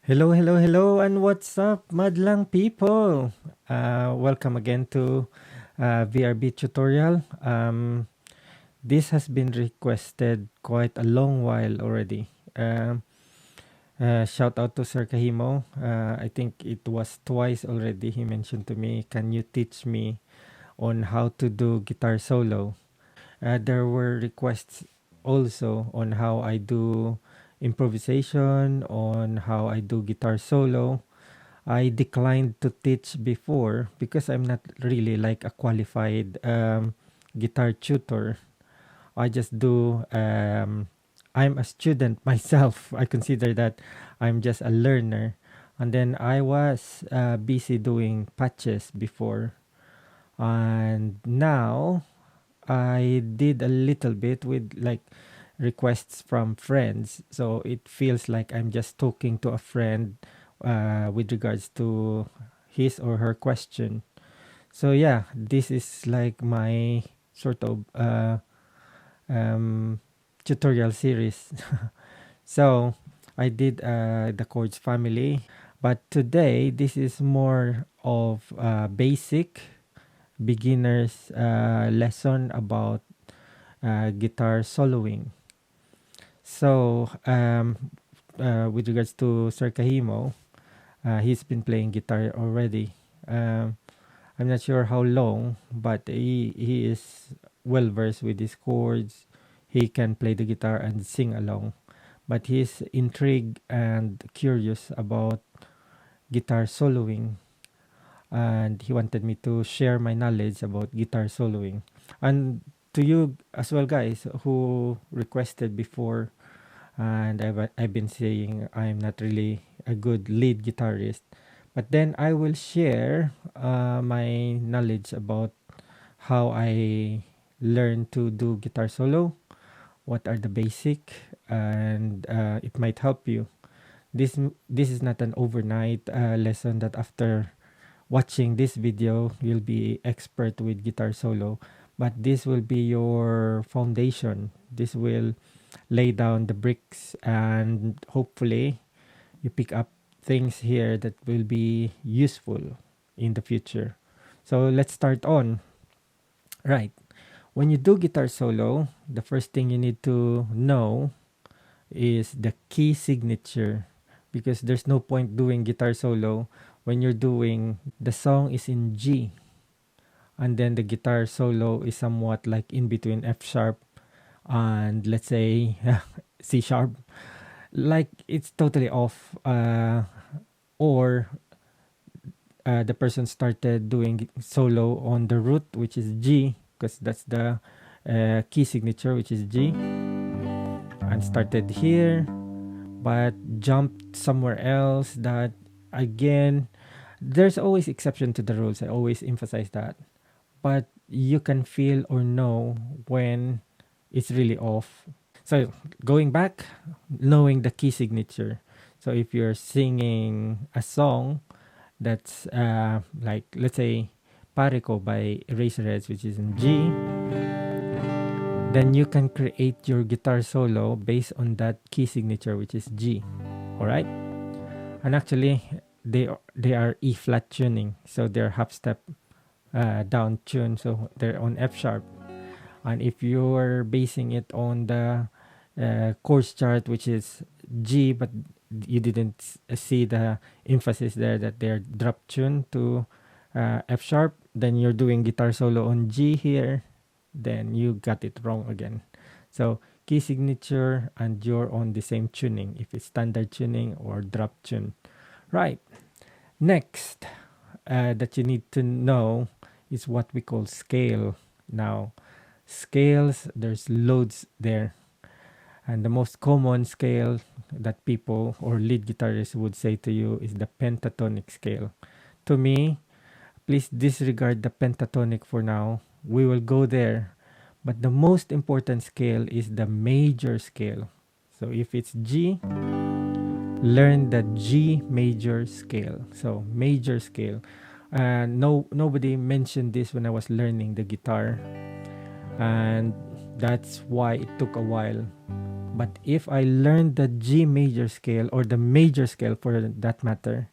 Hello, hello, hello, and what's up, madlang people? Welcome again to VRB tutorial. This has been requested quite a long while already. Shout out to Sir Kahimo. I think it was twice already he mentioned to me, can you teach me on how to do guitar solo? There were requests also on how I do improvisation, on how I do guitar solo. I declined to teach before because I'm not really like a qualified guitar tutor. I just do, I'm a student myself. I consider that I'm just a learner. And then I was busy doing patches before. And now I did a little bit with like requests from friends. So it feels like I'm just talking to a friend with regards to his or her question. So yeah, this is like my sort of um, tutorial series. So I did the chords family, but today this is more of basic beginners lesson about guitar soloing. So with regards to Sir Kahimo, he's been playing guitar already. I'm not sure how long, but he is well versed with his chords. He can play the guitar and sing along. But he's intrigued and curious about guitar soloing. And he wanted me to share my knowledge about guitar soloing. And to you as well, guys, who requested before, and I've been saying I'm not really a good lead guitarist, but then I will share my knowledge about how I learned to do guitar solo, what are the basic, and it might help you. This is not an overnight lesson that after watching this video you'll be expert with guitar solo, but this will be your foundation. This will lay down the bricks, and hopefully you pick up things here that will be useful in the future. So let's start on. Right. When you do guitar solo, the first thing you need to know is the key signature, because there's no point doing guitar solo when you're doing the song is in G and then the guitar solo is somewhat like in between F sharp and let's say C sharp. Like it's totally off, or the person started doing solo on the root, which is G, because that's the key signature, which is G, and started here but jumped somewhere else. That again, there's always exception to the rules. I always emphasize that, but you can feel or know when it's really off. So going back, knowing the key signature. So if you're singing a song that's like, let's say, Parico by Eraserheads, which is in G, then you can create your guitar solo based on that key signature, which is G. All right? And actually, they are E flat tuning, so they're half step down tune, so they're on F sharp. And if you're basing it on the chords chart, which is G, but you didn't see the emphasis there that they're drop tune to F sharp, then you're doing guitar solo on G here, then you got it wrong again. So key signature and you're on the same tuning, if it's standard tuning or drop tune. Right. Next that you need to know is what we call scale. Now, scales, there's loads there. And the most common scale that people or lead guitarists would say to you is the pentatonic scale. To me, please disregard the pentatonic for now. We will go there. But the most important scale is the major scale. So if it's G, learn the G major scale. So major scale. Nobody mentioned this when I was learning the guitar, and that's why it took a while. But if I learned the G major scale, or the major scale for that matter,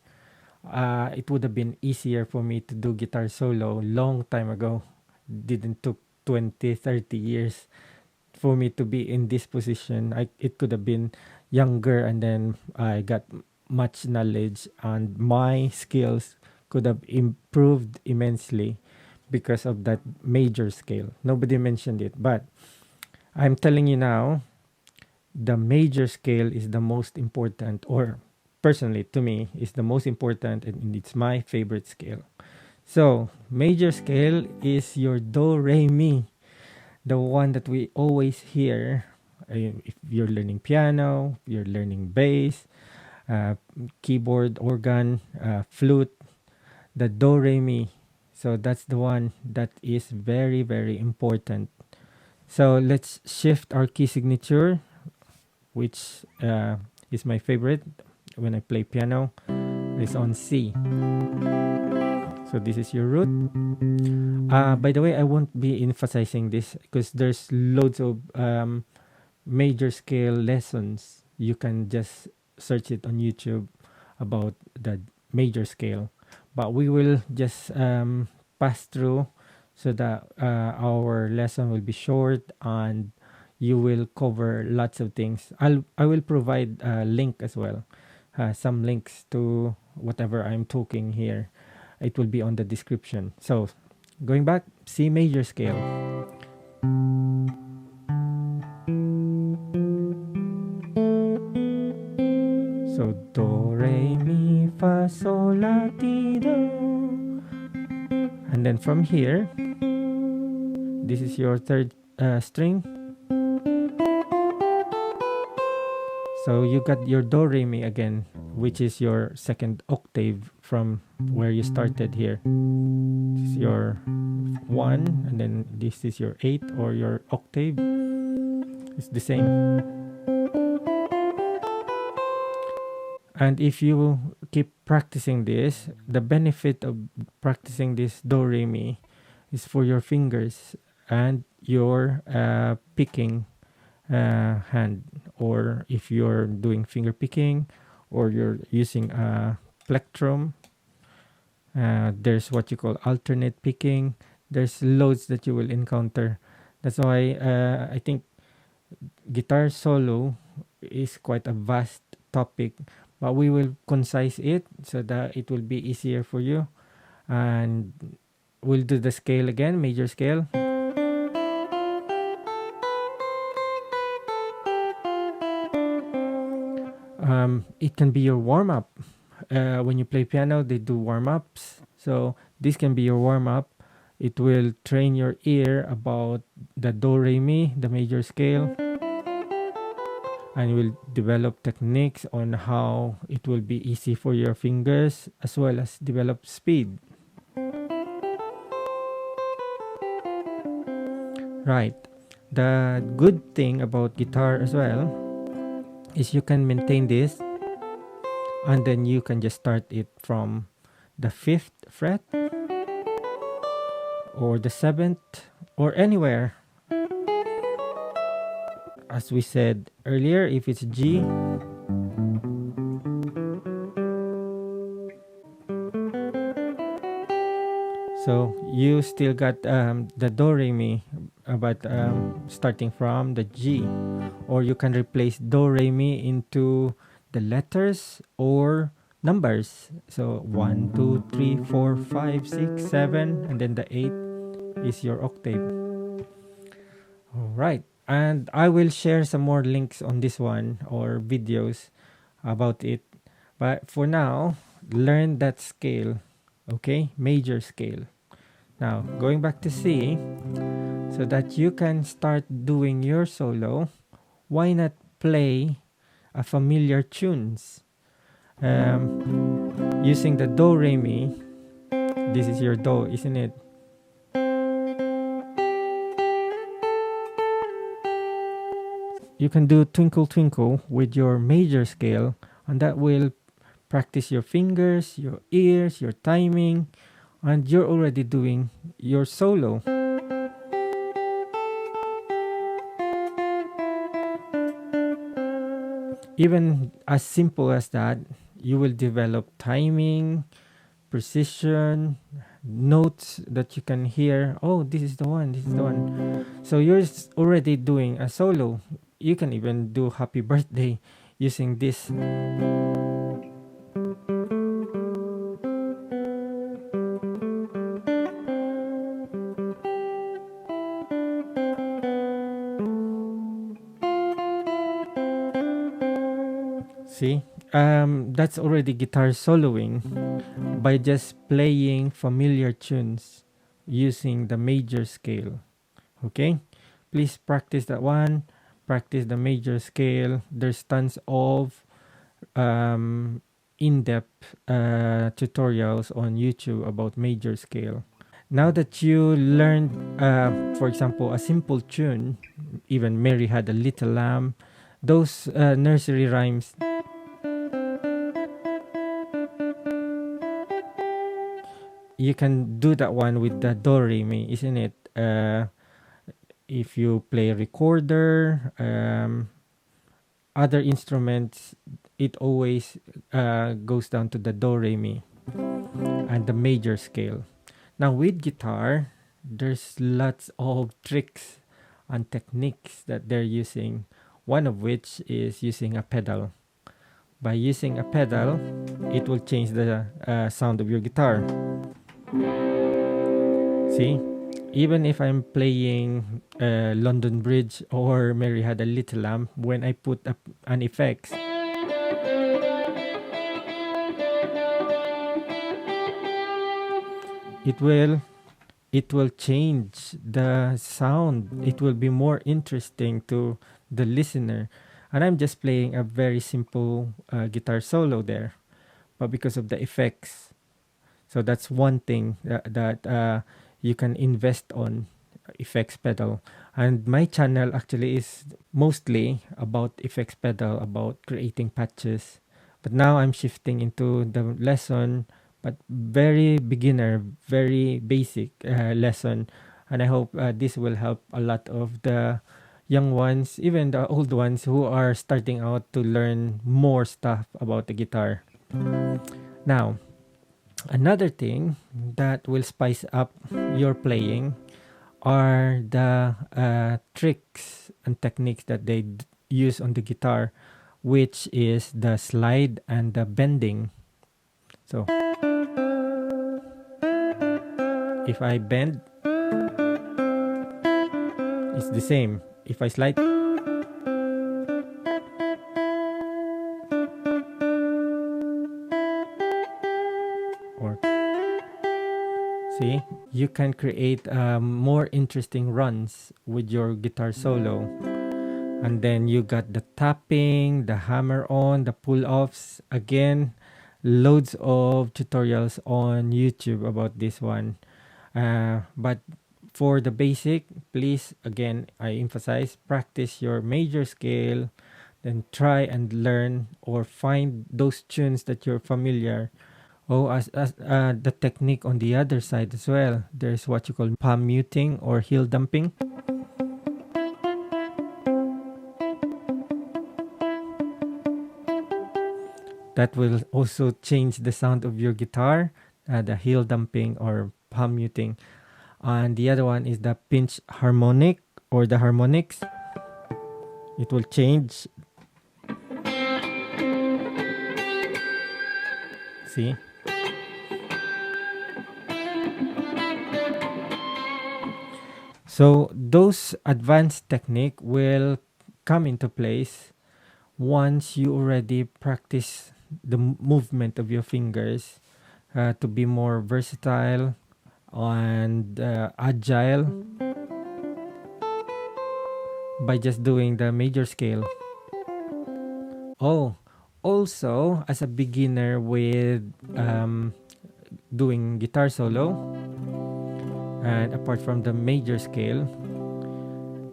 it would have been easier for me to do guitar solo long time ago. Didn't took 20, 30 years for me to be in this position. It could have been younger, and then I got much knowledge, and my skills could have improved immensely because of that major scale. Nobody mentioned it, but I'm telling you now, the major scale is the most important, or personally to me is the most important, and it's my favorite scale. So major scale is your do re mi, the one that we always hear. If you're learning piano, you're learning bass, keyboard, organ, flute, the do re mi. So that's the one that is very, very important. So let's shift our key signature, which is my favorite when I play piano. It's on C. So this is your root. By the way, I won't be emphasizing this because there's loads of major scale lessons. You can just search it on YouTube about the major scale. But we will just pass through so that our lesson will be short and you will cover lots of things. I will provide a link as well, some links to whatever I'm talking here. It will be on the description. So going back, C major scale. So do re mi fa sol la ti do, and then from here, this is your third string. So you got your do re mi again, which is your second octave from where you started here. This is your 1, and then this is your 8, or your octave. It's the same. And if you keep practicing this, the benefit of practicing this do re mi is for your fingers and your picking hand, or if you're doing finger picking or you're using a plectrum, there's what you call alternate picking. There's loads that you will encounter. That's why I think guitar solo is quite a vast topic, but we will concise it so that it will be easier for you. And we'll do the scale again, major scale. It can be your warm-up. When you play piano, they do warm-ups. So this can be your warm-up. It will train your ear about the do re mi, the major scale, and you will develop techniques on how it will be easy for your fingers, as well as develop speed. Right. The good thing about guitar as well is you can maintain this, and then you can just start it from the 5th fret or the 7th or anywhere. As we said earlier, if it's G, so you still got the do re mi, but starting from the G, or you can replace do re mi into the letters or numbers. So 1, 2, 3, 4, 5, 6, 7, and then the 8 is your octave. All right. And I will share some more links on this one or videos about it. But for now, learn that scale, okay? Major scale. Now, going back to C, so that you can start doing your solo, why not play a familiar tunes? Using the do re mi, this is your do, isn't it? You can do Twinkle Twinkle with your major scale, and that will practice your fingers, your ears, your timing, and you're already doing your solo. Even as simple as that, you will develop timing, precision, notes that you can hear. Oh, this is the one, this is the one. So you're already doing a solo. You can even do happy birthday using this. See? That's already guitar soloing by just playing familiar tunes using the major scale. Okay? Please practice that one. Practice the major scale. There's tons of in-depth tutorials on YouTube about major scale. Now that you learned, for example, a simple tune, even Mary Had a Little Lamb, those nursery rhymes, you can do that one with the do re mi, isn't it? If you play recorder, other instruments, it always goes down to the do re mi and the major scale. Now with guitar, there's lots of tricks and techniques that they're using. One of which is using a pedal. By using a pedal, it will change the sound of your guitar. See? Even if I'm playing London Bridge or Mary Had a Little Lamb, when I put an effects, it will change the sound. It will be more interesting to the listener. And I'm just playing a very simple guitar solo there, but because of the effects. So that's one thing that you can invest on, effects pedal. And my channel actually is mostly about effects pedal, about creating patches. But now I'm shifting into the lesson, but very beginner, very basic lesson. And I hope this will help a lot of the young ones, even the old ones who are starting out to learn more stuff about the guitar. Now, another thing that will spice up your playing are the tricks and techniques that they use on the guitar, which is the slide and the bending. So, if I bend, it's the same. If I slide, or see, you can create more interesting runs with your guitar solo. And then you got the tapping, the hammer on, the pull-offs. Again, loads of tutorials on YouTube about this one. But for the basic, please, again, I emphasize, practice your major scale, then try and learn or find those tunes that you're familiar. Oh, as the technique on the other side as well. There's what you call palm muting or heel dumping. That will also change the sound of your guitar, the heel dumping or palm muting. And the other one is the pinch harmonic or the harmonics. It will change. See? So those advanced technique will come into place once you already practice the movement of your fingers to be more versatile and agile by just doing the major scale. Oh, also as a beginner with doing guitar solo, and apart from the major scale,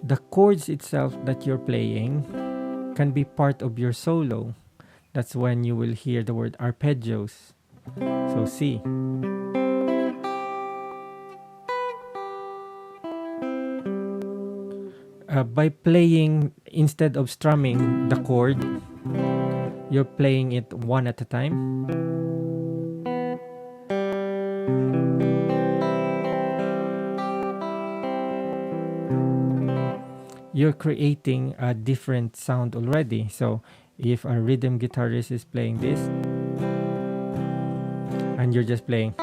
the chords itself that you're playing can be part of your solo. That's when you will hear the word arpeggios. So C. By playing, instead of strumming the chord, you're playing it one at a time. You're creating a different sound already. So if a rhythm guitarist is playing this and you're just playing,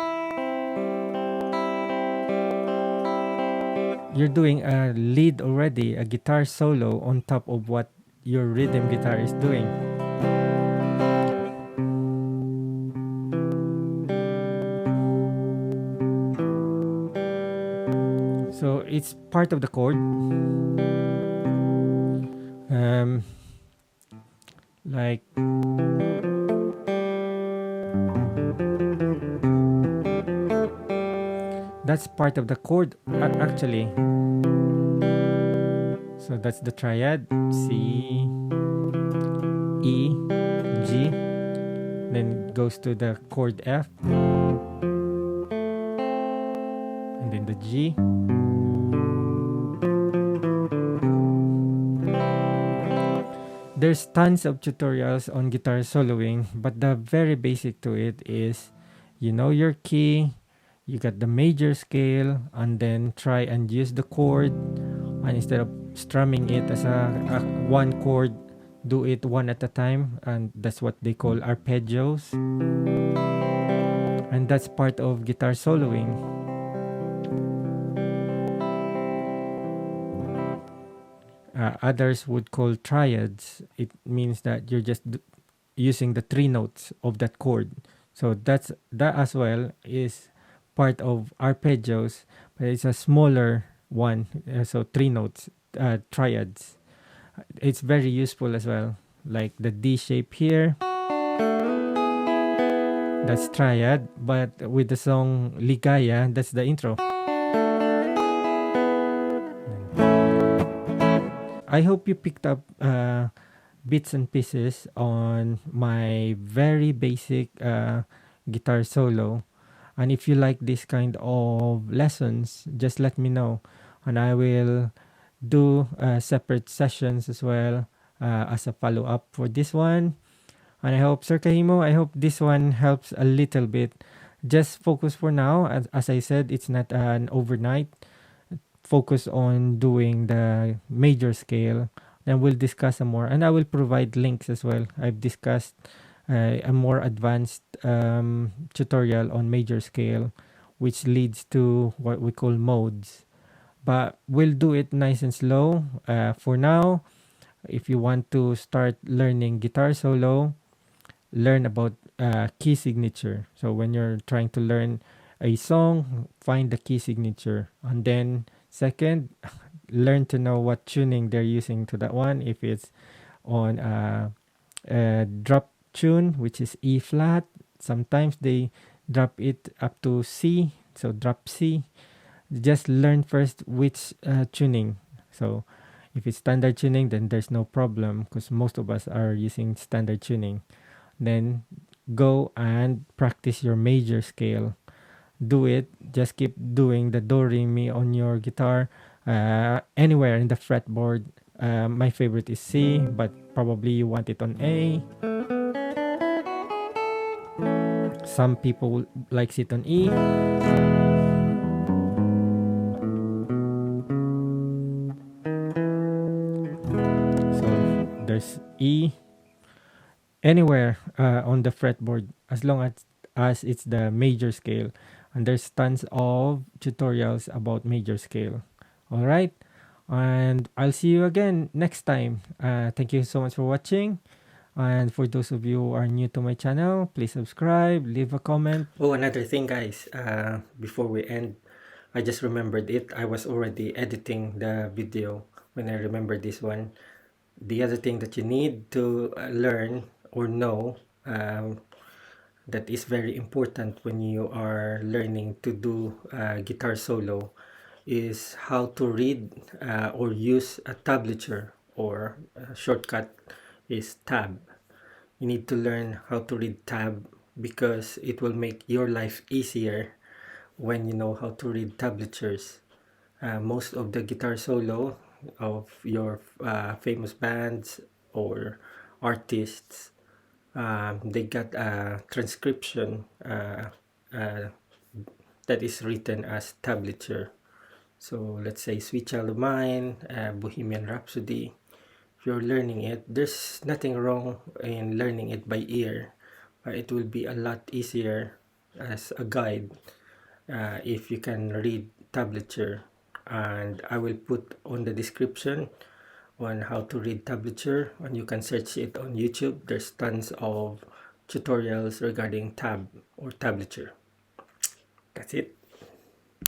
you're doing a lead already, a guitar solo on top of what your rhythm guitar is doing. So it's part of the chord. Like that's part of the chord actually. So that's the triad: C, E, G, then goes to the chord F, and then the G. There's tons of tutorials on guitar soloing, but the very basic to it is you know your key, you got the major scale, and then try and use the chord, and instead of strumming it as a one chord, do it one at a time, and that's what they call arpeggios. And that's part of guitar soloing. Others would call triads. It means that you're just using the three notes of that chord. So that as well is part of arpeggios, but it's a smaller one. So three notes, triads. It's very useful as well. Like the D shape here, that's triad, but with the song Ligaya, that's the intro. I hope you picked up bits and pieces on my very basic guitar solo. And if you like this kind of lessons, just let me know. And I will do separate sessions as well as a follow up for this one. And I hope, Sir Kahimo, I hope this one helps a little bit. Just focus for now. As I said, it's not an overnight. Focus on doing the major scale. Then we'll discuss some more. And I will provide links as well. I've discussed a more advanced tutorial on major scale, which leads to what we call modes. But we'll do it nice and slow. For now, if you want to start learning guitar solo, learn about key signature. So when you're trying to learn a song, find the key signature. And then second, learn to know what tuning they're using to that one. If it's on a drop tune, which is E flat, sometimes they drop it up to C, so drop C. Just learn first which tuning. So if it's standard tuning, then there's no problem because most of us are using standard tuning. Then go and practice your major scale. Do it. Just keep doing the do re mi on your guitar anywhere in the fretboard. My favorite is C, but probably you want it on A. Some people likes it on E. So there's E anywhere on the fretboard as long as it's the major scale. And there's tons of tutorials about major scale. All right. And I'll see you again next time. Thank you so much for watching. And for those of you who are new to my channel, please subscribe, leave a comment. Oh, another thing, guys. Before we end, I just remembered it. I was already editing the video when I remembered this one. The other thing that you need to learn or know that is very important when you are learning to do guitar solo is how to read or use a tablature, or shortcut is tab. You need to learn how to read tab because it will make your life easier when you know how to read tablatures. Most of the guitar solo of your famous bands or artists they got a transcription uh, that is written as tablature. So let's say Sweet Child of Mine, Bohemian Rhapsody. If you're learning it, there's nothing wrong in learning it by ear. It will be a lot easier as a guide if you can read tablature. And I will put on the description on how to read tablature, and you can search it on YouTube. There's tons of tutorials regarding tab or tablature. That's it.